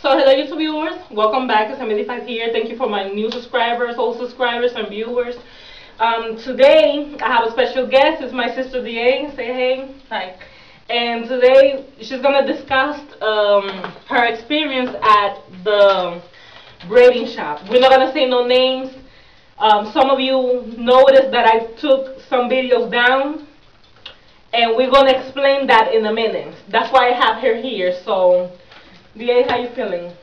So hello YouTube viewers, welcome back. It's Emily5 here. Thank you for my new subscribers, old subscribers and viewers. Today I have a special guest. It's my sister DA. Say hey. Hi. And today she's gonna discuss her experience at the braiding shop. We're not gonna say no names. Some of you noticed that I took some videos down, and we're gonna explain that in a minute. That's why I have her here. So DA, how you feeling?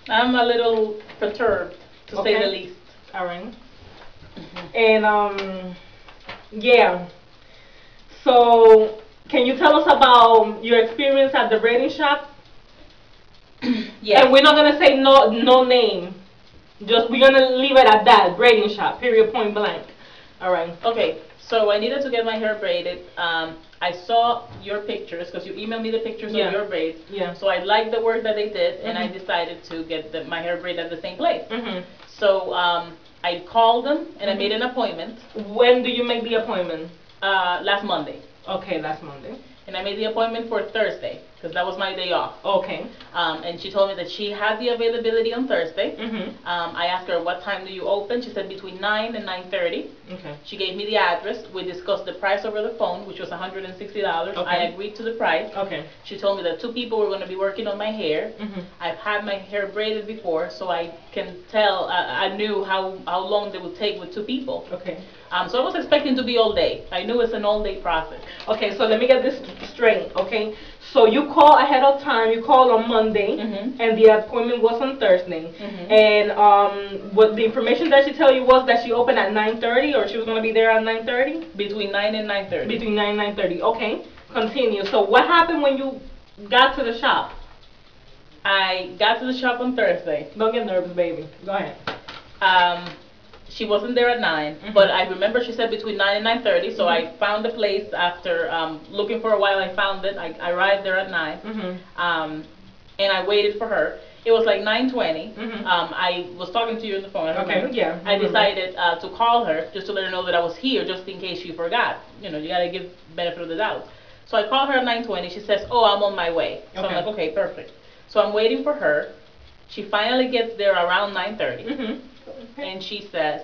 I'm a little perturbed, to say the least. All right. And yeah. So can you tell us about your experience at the braiding shop? Yes. And we're not gonna say no name. Just we're gonna leave it at that. Braiding shop. Period. Point blank. All right. Okay. So I needed to get my hair braided. I saw your pictures because you emailed me the pictures of your braids. Yeah. So I liked the work that they did, and I decided to get my hair braided at the same place. So I called them and I made an appointment. When do you make the appointment? Last Monday. Okay, last Monday. And I made the appointment for Thursday because that was my day off. Okay. And she told me that she had the availability on Thursday. I asked her, what time do you open? She said between 9 and 9:30. Okay. She gave me the address. We discussed the price over the phone, which was $160. Okay. I agreed to the price. Okay. She told me that 2 people were going to be working on my hair. I've had my hair braided before, so I can tell, I knew how long they would take with 2 people. Okay. So I was expecting to be all day. I knew it's an all day process. Okay, so let me get this straight, okay? So you call ahead of time, you call on Monday, and the appointment was on Thursday. And what the information that she tell you was that she opened at 9:30, or she was going to be there at 9:30? Between 9 and 9:30. Between 9 and 9:30, okay. Continue. So what happened when you got to the shop? I got to the shop on Thursday. Don't get nervous, baby. Go ahead. She wasn't there at 9, but I remember she said between 9 and 9:30, so I found the place after looking for a while. I found it. I arrived there at 9, and I waited for her. It was like 9:20. I was talking to you on the phone. Okay, yeah. I decided to call her just to let her know that I was here, just in case she forgot. You know, you gotta give benefit of the doubt. So I called her at 9:20. She says, "Oh, I'm on my way." So I'm like, "Okay, perfect." So I'm waiting for her. She finally gets there around 9:30. And she says,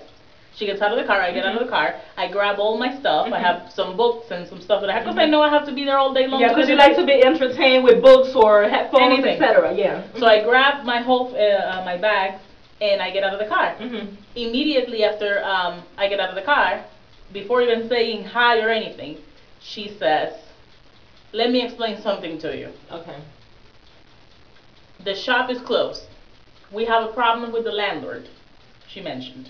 she gets out of the car, I get out of the car, I grab all my stuff, I have some books and some stuff that I have, because I know I have to be there all day long. Yeah, because you like to be entertained with books or headphones, etc. Yeah. So I grab my whole, my bags, and I get out of the car. Immediately after I get out of the car, before even saying hi or anything, she says, "Let me explain something to you. Okay. The shop is closed. We have a problem with the landlord," she mentioned.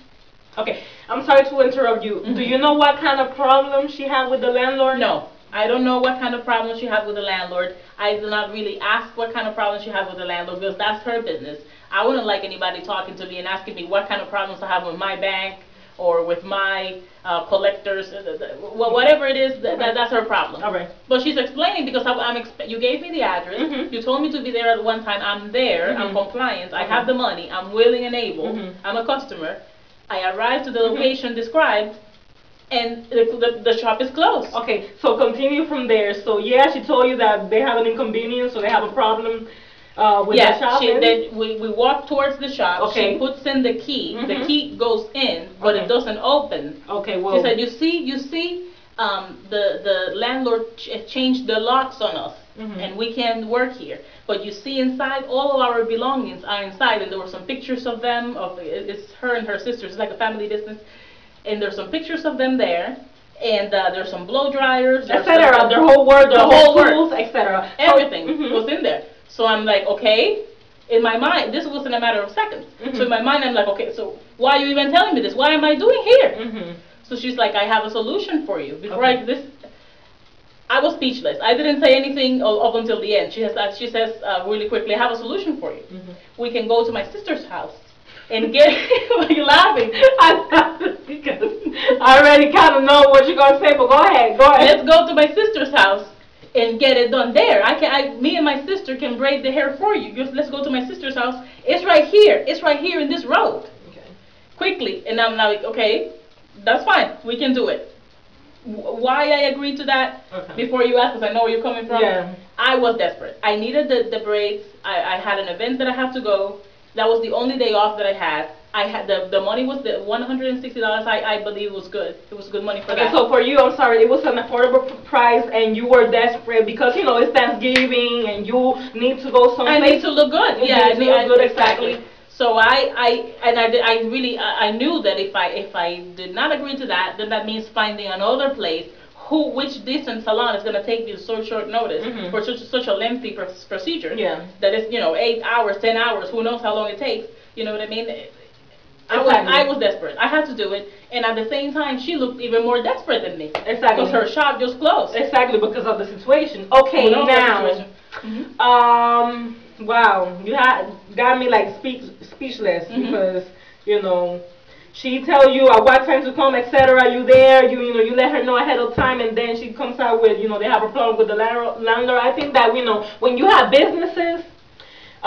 Okay, I'm sorry to interrupt you. Do you know what kind of problem she had with the landlord? No, I don't know what kind of problem she had with the landlord. I did not really ask what kind of problem she had with the landlord, because that's her business. I wouldn't like anybody talking to me and asking me what kind of problems I have with my bank or with my collectors. Whatever it is, that's her problem. All right. But she's explaining, because you gave me the address. You told me to be there at one time. I'm there. I'm compliant. I have the money. I'm willing and able. I'm a customer. I arrived to the location described, and the shop is closed. Okay, so continue from there. So yeah, she told you that they have an inconvenience, so they have a problem with the shop. We walk towards the shop. Okay. She puts in the key. The key goes in, but it doesn't open. Okay, well. She said, you see, the landlord changed the locks on us, and we can't work here. But you see inside, all of our belongings are inside, and there were some pictures of them. It's her and her sisters. It's like a family business, and there's some pictures of them there, and there's some blow dryers, etc. Their whole work, the whole tools, etc. Everything was in there. So I'm like, okay. In my mind, this was in a matter of seconds. So in my mind, I'm like, okay, so why are you even telling me this? What am I doing here? So she's like, I have a solution for you. Before I was speechless. I didn't say anything up until the end. She says really quickly, I have a solution for you. We can go to my sister's house and get. Why are you laughing? I'm laughing because I already kind of know what you're gonna say. But go ahead. Go ahead. Let's go to my sister's house and get it done there. Me and my sister can braid the hair for you. Let's go to my sister's house. It's right here. It's right here in this road. Okay. Quickly, and I'm like, okay, that's fine. We can do it. Why I agreed to that, before you ask, because I know where you're coming from. Yeah. I was desperate. I needed the braids. I had an event that I had to go. That was the only day off that I had. I had the money was the $160. I believe was good. It was good money for that. Okay, so for you, I'm sorry, it was an affordable price, and you were desperate because it's Thanksgiving and you need to go someplace. I need to look good. Yeah, I need to look good, exactly. So I knew that if I did not agree to that, then that means finding another place which decent salon is going to take you so short notice for such a lengthy procedure. Yeah. That is 8 hours, 10 hours, who knows how long it takes. You know what I mean? Exactly. I was desperate. I had to do it, and at the same time, she looked even more desperate than me. Exactly. Because her shop just closed. Exactly, because of the situation. Okay, now, wow, you got me like speechless because she tell you at what time to come, etc. You there, you let her know ahead of time, and then she comes out with they have a problem with the landlord. I think that when you have businesses.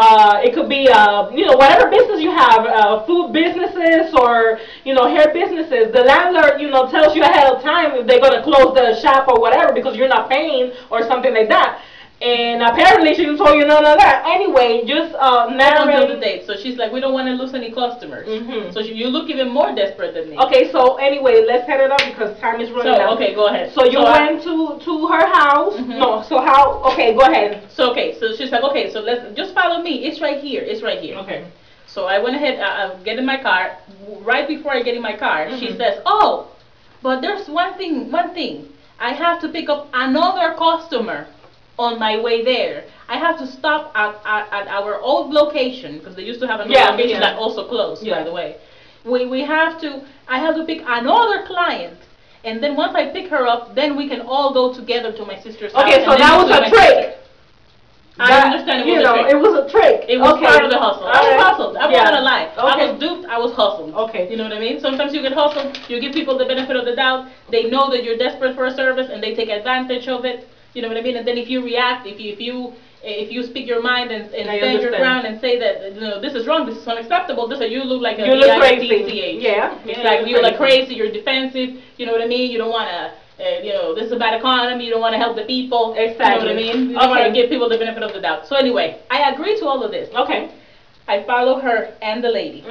It could be, whatever business you have, food businesses or, hair businesses. The landlord, tells you ahead of time if they're going to close the shop or whatever because you're not paying or something like that. And apparently she told you none of that. Anyway, just until the date. So she's like, we don't want to lose any customers. So you look even more desperate than me. Okay, so anyway, let's head it up because time is running out. Okay, go ahead. So you went to her house. No, so how? Okay, go ahead. So so she's like, okay, so let's just follow me. It's right here. It's right here. Okay. So I went ahead. I get in my car. Right before I get in my car, she says, oh, but there's one thing. I have to pick up another customer. On my way there, I have to stop at our old location because they used to have another location that also closed. By the way, I have to pick another client, and then once I pick her up, then we can all go together to my sister's house. Okay, so that was a trick. I understand it was a trick. It was a trick. It was part of the hustle. I was hustled. I'm not gonna lie. Okay. I was duped. I was hustled. Okay. You know what I mean? Sometimes you get hustled. You give people the benefit of the doubt. They know that you're desperate for a service, and they take advantage of it. You know what I mean? And then if you react, if you speak your mind and stand your ground and say that this is wrong, this is unacceptable, you look like you look crazy. Yeah. It's like you're like crazy. You're defensive. You know what I mean? You don't want to. This is a bad economy. You don't want to help the people. Exactly. You know what I mean? You don't want to give people the benefit of the doubt. So anyway, I agree to all of this. Okay. I follow her and the lady.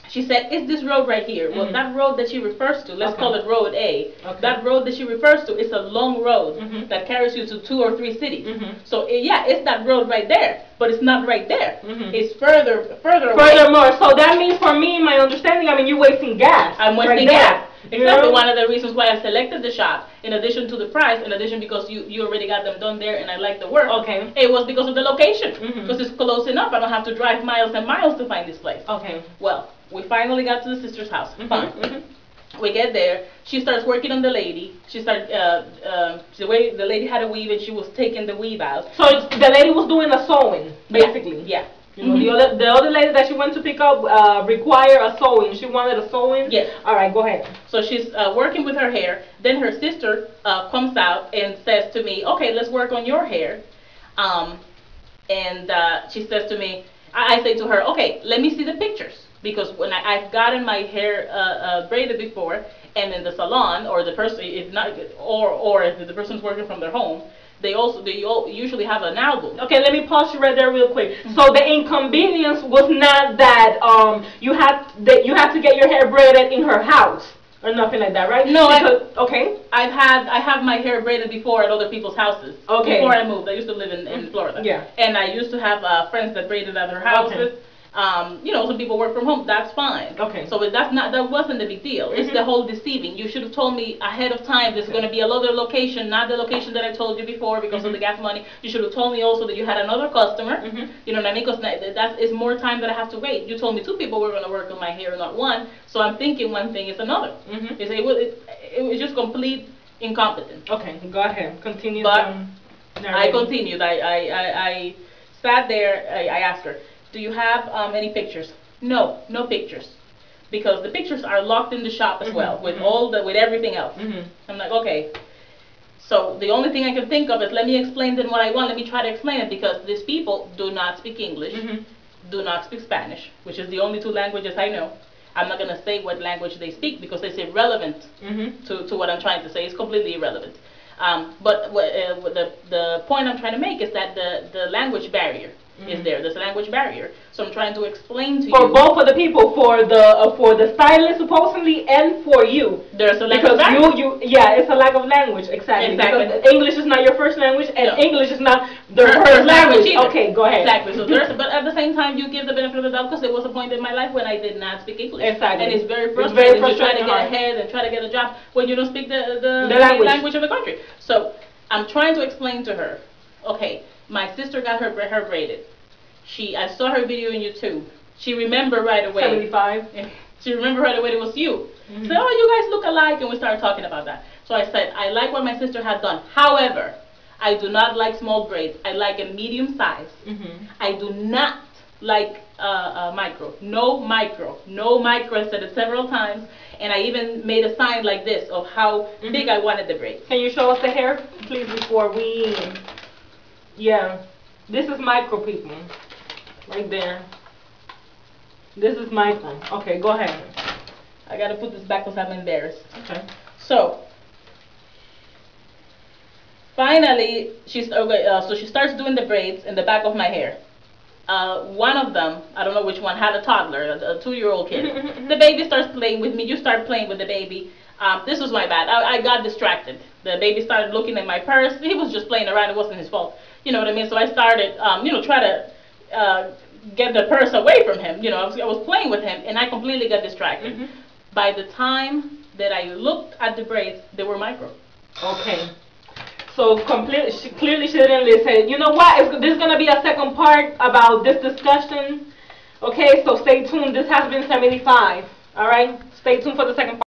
She said, it's this road right here. Well, that road that she refers to, let's call it Road A. That road that she refers to is a long road that carries you to 2 or 3 cities. So, it's that road right there, but it's not right there. It's further away. Furthermore, so that means for me, my understanding, you're wasting gas. I'm wasting gas. Exactly. One of the reasons why I selected the shop, in addition to the price, in addition because you already got them done there and I like the work. Okay. It was because of the location. Because it's close enough. I don't have to drive miles and miles to find this place. Okay. Well, we finally got to the sister's house. Fine. We get there. She starts working on the lady. She started, the way the lady had a weave and she was taking the weave out. So the lady was doing a sewing, basically. Yeah. The other lady that she went to pick up required a sewing. She wanted a sewing? Yes. All right, go ahead. So she's working with her hair. Then her sister comes out and says to me, okay, let's work on your hair. And she says to me, I say to her, okay, let me see the pictures. Because when I've gotten my hair braided before, and in the salon, or the person, if not, or if the person's working from their home, they usually have an album. Okay, let me pause you right there real quick. So the inconvenience was not that you had to get your hair braided in her house or nothing like that, right? No. Okay. I have my hair braided before at other people's houses. Okay. Before I moved, I used to live in Florida. Yeah. And I used to have friends that braided at their houses. Okay. Some people work from home, that's fine. Okay. So that wasn't the big deal. It's the whole deceiving. You should have told me ahead of time there's going to be another location, not the location that I told you before because of the gas money. You should have told me also that you had another customer. You know what I mean? Because that is more time that I have to wait. You told me 2 people were going to work on my hair, not 1. So I'm thinking one thing is another. It was just complete incompetence. Okay, go ahead. Continue. But I continued. I sat there. I asked her, do you have any pictures? No pictures, because the pictures are locked in the shop as well with with everything else. I'm like, okay. So the only thing I can think of is let me explain then what I want. Let me try to explain it because these people do not speak English, do not speak Spanish, which is the only 2 languages I know. I'm not gonna say what language they speak because it's irrelevant to what I'm trying to say. It's completely irrelevant. But the point I'm trying to make is that the language barrier is there. There's a language barrier. So I'm trying to explain to you. For both of the people, for the stylist supposedly, and for you. There's a language barrier. Because yeah, it's a lack of language. Exactly. Because English is not your first language, and English is not their first language. Okay, go ahead. Exactly. So but at the same time, you give the benefit of the doubt, because there was a point in my life when I did not speak English. Exactly. And it's very frustrating. You try to get ahead and try to get a job when you don't speak the language of the country. So I'm trying to explain to her, okay, my sister got her hair braided. I saw her video on YouTube. She remembered right away. 75. She remembered right away it was you. Said, oh, you guys look alike, and we started talking about that. So I said, I like what my sister had done. However, I do not like small braids. I like a medium size. I do not like micro. No micro. No micro. I said it several times. And I even made a sign like this of how big I wanted the braids. Can you show us the hair, please, before we... Yeah. This is micro, people. Right there. This is micro. Okay, go ahead. I got to put this back because I'm embarrassed. Okay. So, finally, so she starts doing the braids in the back of my hair. One of them, I don't know which one, had a toddler, a 2-year-old kid. The baby starts playing with me. You start playing with the baby. This was my bad. I got distracted. The baby started looking at my purse. He was just playing around. It wasn't his fault. You know what I mean? So I started, try to get the purse away from him. You know, I was playing with him, and I completely got distracted. By the time that I looked at the braids, they were micro. Okay. So clearly she didn't listen. You know what? There's going to be a second part about this discussion. Okay, so stay tuned. This has been 75. All right? Stay tuned for the second part.